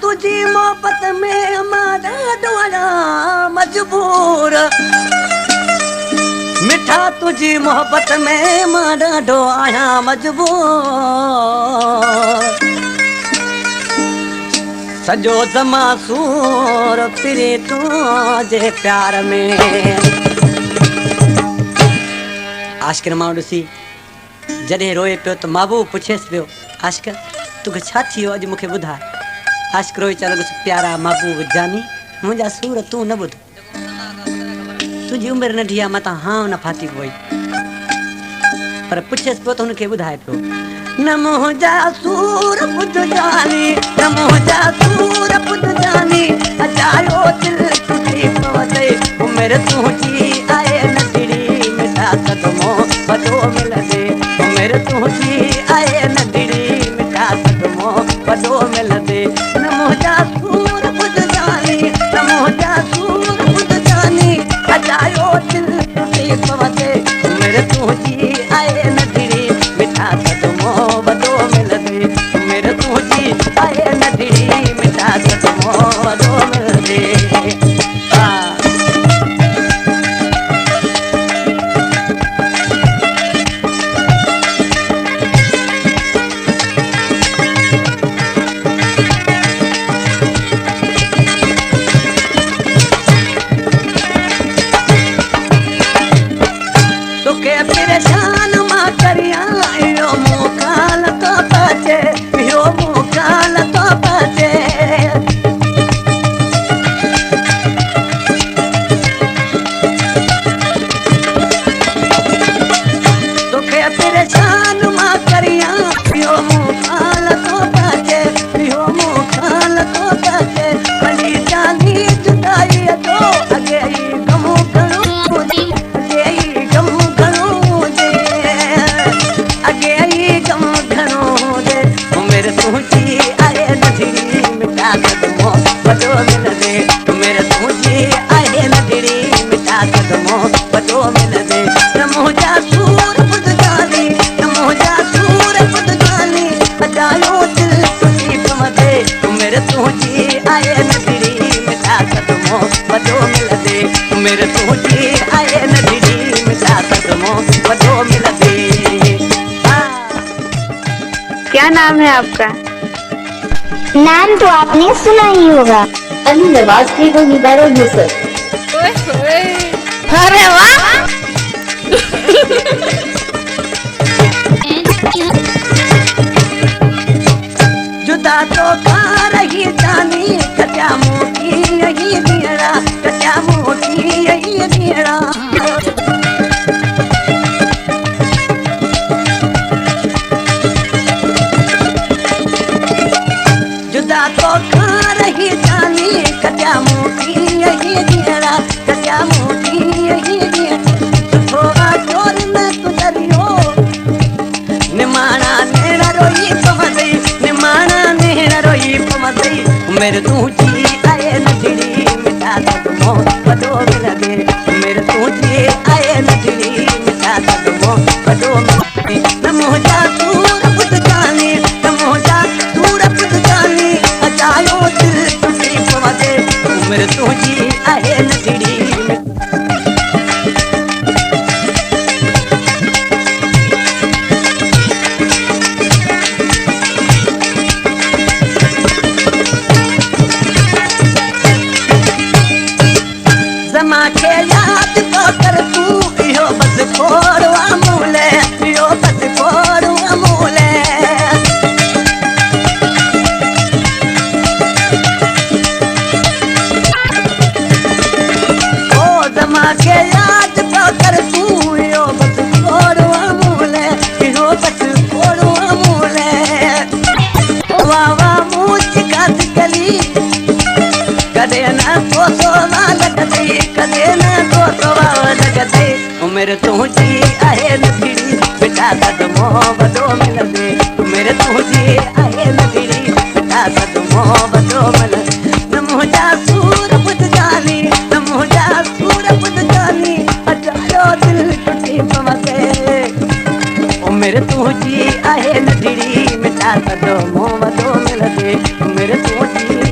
तुझी मोहब्बत में हमारा डोला मजबूर मिठा तुझी मोहब्बत में हमारा डोला मजबूर सजो जमा सूर फिरे तुझे प्यार में आशिक मां ॾिसी जॾहिं रोए पियो त महबूब पुछेसि पियो आशिक तोखे छा थी वियो अॼु मूंखे ॿुधाए आशिक रोई चयो लॻुसि प्यारा महबूब जानी मुंहिंजा सूर तूं न ॿुध तुंहिंजी उमिरि नंढी आहे मतां हां न फाती पोई पर पुछेसि पियो त हुनखे ॿुधाए पियो न मुंहिंजा सूर ॿुध जानी न मुंहिंजा सूर ॿुध जानी अचायो दिलि टुटी पवंदे उमिरि तुंहिंजी आहे नंढड़ी मिठा सदमो वॾो मिलंदे उमिरि तुंहिंजी आहे नंढड़ी मिठा सदमो वॾो मिलंदे न मुंहिंजा सूर ॿुध जानी न मुंहिंजा सूर ॿुध जानी अचायो दिलि टुटी पवंदे उमिरि तुंहिंजी आहे नंढड़ी मिठा सदमो वॾो मिलंदे उमिरि तुंहिंजी आहे नंढड़ी मिठा सदमो वॾो मिलंदे परेशान मां करिया यो मुकाल तो बचे यो मुकाल तो बचे तोखे परेशान मां करिया यो मुकाल तो बचे यो मुकाल तो बचे भली जानी जुदाई तो अगे ही गम करो तुझी आहे नंढड़ी मिठा सदमो वॾो मिलंदे उमिरि तुंहिंजी आहे नंढड़ी मिठा सदमो वॾो मिलंदे न मुंहिंजा सूर ॿुध जानी न मुंहिंजा सूर ॿुध जानी अचायो दिलि टुटी पवंदे उमिरि तुंहिंजी आहे नंढड़ी मिठा सदमो वॾो मिलंदे उमिरि तुंहिंजी आहे नंढड़ी मिठा सदमो वॾो मिलंदे क्या नाम है आपका? नाम तो आपने सुना ही होगा अली नवाज के वो निबारो यूसुफ। अरे वाह जुदा तो खा रही जानी कट्या मोटी यही दियरा कट्या मोटी यही दियरा जुदा तो खा रही जानी कट्या मोटी यही दियरा कट्या मोटी यही दियरा थोड़ा चोर में तुझरियो निमाना नेड़ा रोई पवंदे निमाना नेड़ा रोई पवंदे उमिरि तुंहिंजी आहे नंढड़ी मिठा सदमो वॾो मिलंदे उमिरि तुंहिंजी आहे नंढड़ी मिठा सदमो वॾो मिलंदे न मुंहिंजा सूर ॿुध जानी न मुंहिंजा सूर ॿुध जानी अचायो दिलि टुटी पवंदे उमिरि तुंहिंजी आहे नंढड़ी जमा के याद तो कर तू यो बस फोड़ो अमूले यो बस फोड़ो अमूले ओ जमा के याद तो कर तू यो बस फोड़ो अमूले यो बस फोड़ो अमूले वाह वाह मुझ काट गली कदे ना तो सोवा लगदे कदे ना तो सोवा लगदे उमिरि तुंहिंजी आहे नंढड़ी मिठा सदमो वॾो मिलंदे उमिरि तुंहिंजी आहे नंढड़ी मिठा सदमो वॾो मिलंदे न मुंहिंजा सूर ॿुध जानी न मुंहिंजा सूर ॿुध जानी अचायो दिलि टुटी पवंदे उमिरि तुंहिंजी आहे नंढड़ी मिठा सदमो वॾो मिलंदे उमिरि तुंहिंजी